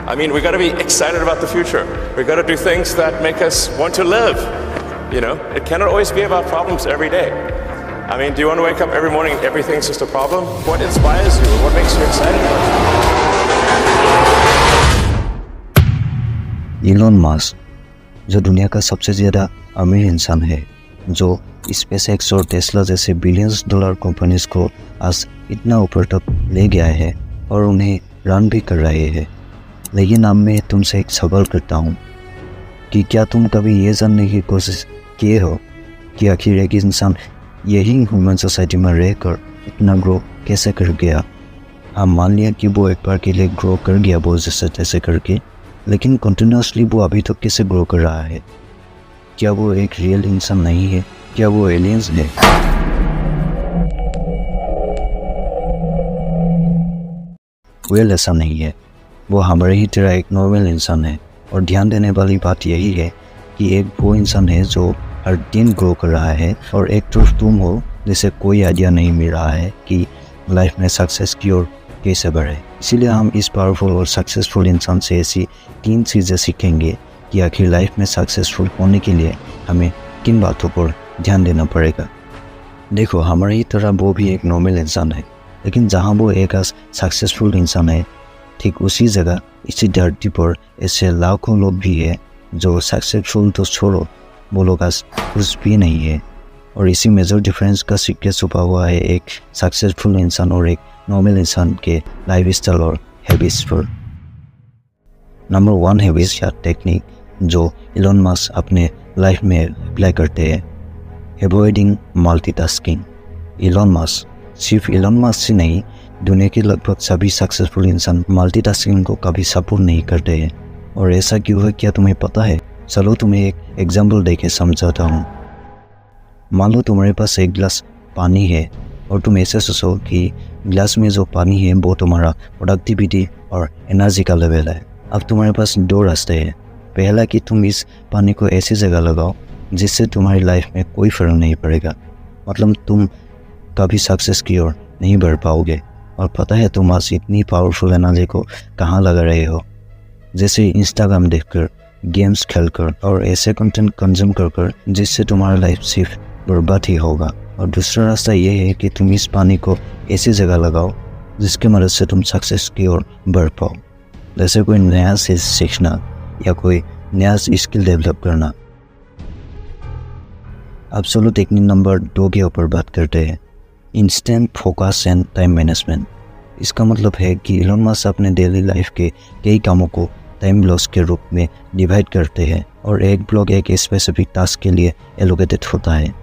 I mean, we got to be excited about the future. We got to do things that make us want to live. You know, it cannot always be about problems every day. I mean, do you want to wake up every morning and everything's just a problem? What inspires you? What makes you excited about it? Elon Musk, जो दुनिया का सबसे ज़्यादा अमीर इंसान है, जो SpaceX और टेस्ला जैसे बिलियंस डॉलर कंपनीज को आज इतना ऊपर तक ले गया है और उन्हें रन भी कर रहे हैं। लेकिन अब मैं तुमसे एक सवाल करता हूँ कि क्या तुम कभी ये जानने की कोशिश किए हो कि आखिर एक इंसान यही ह्यूमन सोसाइटी में रहकर इतना ग्रो कैसे कर गया? हाँ, मान लिया कि वो एक बार के लिए ग्रो कर गया वो जैसे तैसे करके, लेकिन कंटिन्यूसली वो अभी तक कैसे ग्रो कर रहा है? क्या वो एक रियल इंसान नहीं है? क्या वो एलियंस है? वेल, ऐसा नहीं है। वो हमारे ही तरह एक नॉर्मल इंसान है। और ध्यान देने वाली बात यही है कि एक वो इंसान है जो हर दिन ग्रो कर रहा है, और एक तरफ तुम हो जिसे कोई आइडिया नहीं मिल रहा है कि लाइफ में सक्सेस की ओर कैसे बढ़े। इसीलिए हम इस पावरफुल और सक्सेसफुल इंसान से ऐसी 3 चीज़ें सीखेंगे कि आखिर लाइफ में सक्सेसफुल होने के लिए हमें किन बातों पर ध्यान देना पड़ेगा। देखो, हमारी ही तरह वो भी एक नॉर्मल इंसान है, लेकिन जहाँ वो एक सक्सेसफुल इंसान है, ठीक उसी जगह इसी धरती पर ऐसे लाखों लोग भी हैं जो सक्सेसफुल तो छोड़ो, वो लोग आज कुछ भी नहीं है। और इसी मेजर डिफरेंस का सीक्रेट छुपा हुआ है एक सक्सेसफुल इंसान और एक नॉर्मल इंसान के लाइफस्टाइल और हैबिट्स पर। नंबर 1 हैबिट्स या टेक्निक जो इलॉन मस्क अपने लाइफ में अप्लाई करते हैं, अवॉइडिंग मल्टीटास्किंग। इलॉन मस्क, सिर्फ इलॉन मस्क से नहीं, दुनिया के लगभग सभी सक्सेसफुल इंसान मल्टीटास्किंग को कभी सपोर्ट नहीं करते हैं। और ऐसा क्यों है, क्या तुम्हें पता है? चलो तुम्हें एक एग्जाम्पल देके समझाता हूँ। मान लो तुम्हारे पास एक गिलास पानी है और तुम ऐसे सोचो कि गिलास में जो पानी है वो तुम्हारा प्रोडक्टिविटी और एनर्जी का लेवल है। अब तुम्हारे पास 2 रास्ते हैं। पहला कि तुम इस पानी को ऐसी जगह लगाओ जिससे तुम्हारी लाइफ में कोई फर्क नहीं पड़ेगा, मतलब तुम कभी सक्सेस की ओर नहीं बढ़ पाओगे। और पता है तुम आज इतनी पावरफुल एनर्जी को कहाँ लगा रहे हो? जैसे इंस्टाग्राम देखकर, गेम्स खेलकर और ऐसे कंटेंट कंज्यूम कर जिससे तुम्हारा लाइफ सिर्फ बर्बाद ही होगा। और दूसरा रास्ता ये है कि तुम इस पानी को ऐसी जगह लगाओ जिसकी मदद से तुम सक्सेस की ओर बढ़ पाओ, जैसे कोई नया चीज़ सीखना या कोई नया स्किल डेवलप करना। अब चलो टेक्निक नंबर 2 के ऊपर बात करते हैं, instant focus and time management. इसका मतलब है कि इलॉन मस्क अपने डेली लाइफ के कई कामों को टाइम ब्लॉक्स के रूप में डिवाइड करते हैं और एक ब्लॉक एक स्पेसिफिक टास्क के लिए एलोकेटेड होता है।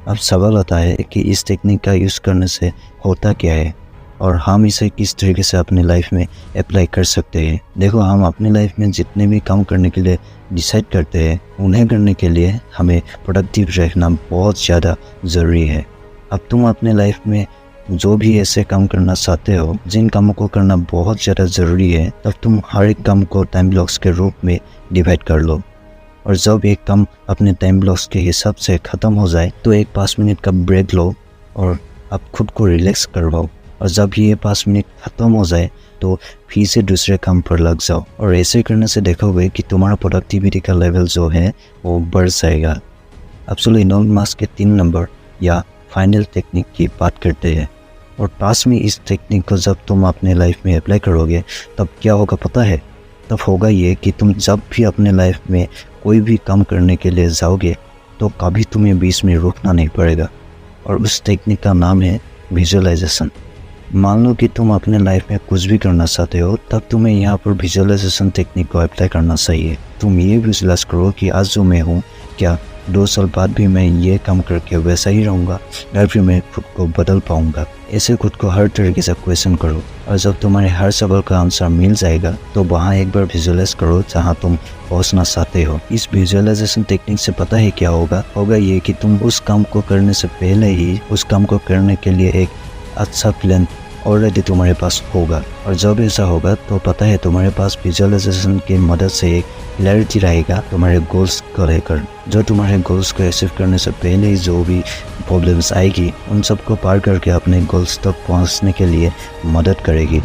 अब सवाल आता है कि इस टेक्निक का यूज़ करने से होता क्या है और हम इसे किस तरीके से अपनी लाइफ में अप्लाई कर सकते हैं। देखो, हम अपनी लाइफ में जितने भी काम करने के लिए डिसाइड करते हैं, उन्हें करने के लिए हमें प्रोडक्टिव रहना बहुत ज़्यादा ज़रूरी है। अब तुम अपने लाइफ में जो भी ऐसे काम करना चाहते हो जिन कामों को करना बहुत ज़्यादा ज़रूरी है, तब तुम हर एक काम को टाइम ब्लॉक्स के रूप में डिवाइड कर लो। और जब एक काम अपने टाइम ब्लॉक्स के हिसाब से ख़त्म हो जाए तो एक 5 मिनट का ब्रेक लो और आप खुद को रिलैक्स करवाओ। और जब ये 5 मिनट ख़त्म हो जाए तो फिर से दूसरे काम पर लग जाओ। और ऐसे करने से देखोगे कि तुम्हारा प्रोडक्टिविटी का लेवल जो है वो बढ़ जाएगा। अब चलो इलॉन मस्क के 3 नंबर या फाइनल टेक्निक की बात करते हैं। और पास में इस टेक्निक को जब तुम अपने लाइफ में अप्लाई करोगे तब क्या होगा पता है? तब होगा ये कि तुम जब भी अपने लाइफ में कोई भी काम करने के लिए जाओगे तो कभी तुम्हें बीच में रुकना नहीं पड़ेगा। और उस टेक्निक का नाम है विजुअलाइजेशन। मान लो कि तुम अपने लाइफ में कुछ भी करना चाहते हो, तब तुम्हें यहाँ पर विजुअलाइजेशन टेक्निक को अप्लाई करना चाहिए। तुम ये विजुअलाइज करो कि आज जो मैं हूँ, क्या 2 साल बाद भी मैं ये काम करके वैसा ही रहूँगा या फिर मैं खुद को बदल पाऊँगा? ऐसे खुद को हर तरीके से क्वेश्चन करो। और जब तुम्हारे हर सवाल का आंसर मिल जाएगा तो वहाँ एक बार विजुअलाइज करो जहाँ तुम पहुँचना चाहते हो। इस विजुअलाइजेशन टेक्निक से पता है क्या होगा ये कि तुम उस काम को करने से पहले ही उस काम को करने के लिए एक अच्छा प्लान ऑलरेडी तुम्हारे पास होगा। और जब ऐसा होगा तो पता है तुम्हारे पास विजुअलाइजेशन की मदद से एक क्लैरिटी रहेगा तुम्हारे गोल्स को लेकर, जो तुम्हारे गोल्स को अचीव करने से पहले ही जो भी प्रॉब्लम्स आएगी उन सबको पार करके अपने गोल्स तक पहुंचने के लिए मदद करेगी।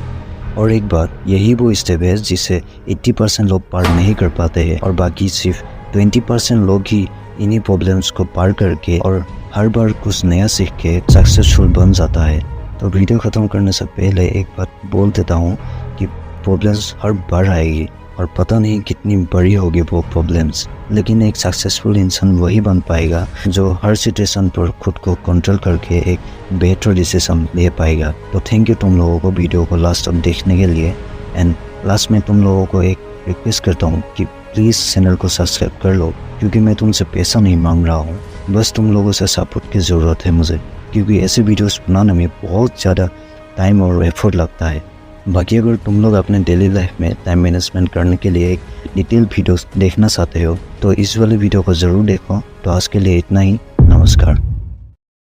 और एक बात, यही वो स्टेप है जिसे 80% लोग पार नहीं कर पाते हैं और बाकी सिर्फ 20% लोग ही इन्हीं प्रॉब्लम्स को पार करके और हर बार कुछ नया सीख के सक्सेसफुल बन जाता है। तो वीडियो ख़त्म करने से पहले एक बात बोल देता हूँ कि प्रॉब्लम्स हर बार आएगी और पता नहीं कितनी बड़ी होगी वो प्रॉब्लम्स, लेकिन एक सक्सेसफुल इंसान वही बन पाएगा जो हर सिचुएशन पर खुद को कंट्रोल करके एक बेहतर डिसीजन ले पाएगा। तो थैंक यू तुम लोगों को वीडियो को लास्ट तक देखने के लिए। एंड लास्ट में तुम लोगों को एक रिक्वेस्ट करता हूँ कि प्लीज़ चैनल को सब्सक्राइब कर लो, क्योंकि मैं तुमसे पैसा नहीं मांग रहा हूँ, बस तुम लोगों से सपोर्ट की ज़रूरत है मुझे, क्योंकि ऐसे वीडियोस बनाने में बहुत ज़्यादा टाइम और एफर्ट लगता है। बाकी अगर तुम लोग अपने डेली लाइफ में टाइम मैनेजमेंट करने के लिए एक डिटेल वीडियोस देखना चाहते हो तो इस वाले वीडियो को ज़रूर देखो। तो आज के लिए इतना ही, नमस्कार।